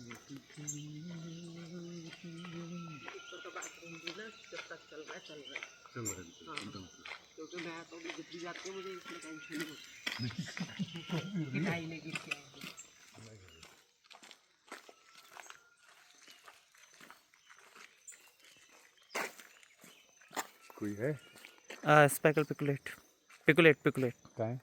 ऊपर का बाथरूम भी ना जब तक चल रहा है चल रहा है एकदम से। क्योंकि मैं तो भी जब भी जाती हूँ मुझे इसमें टेंशन नहीं होती कि ढाई में गिर के आएगी। कोई है स्पेकल पिकुलेट पिकुलेट पिकुलेट कहाँ है?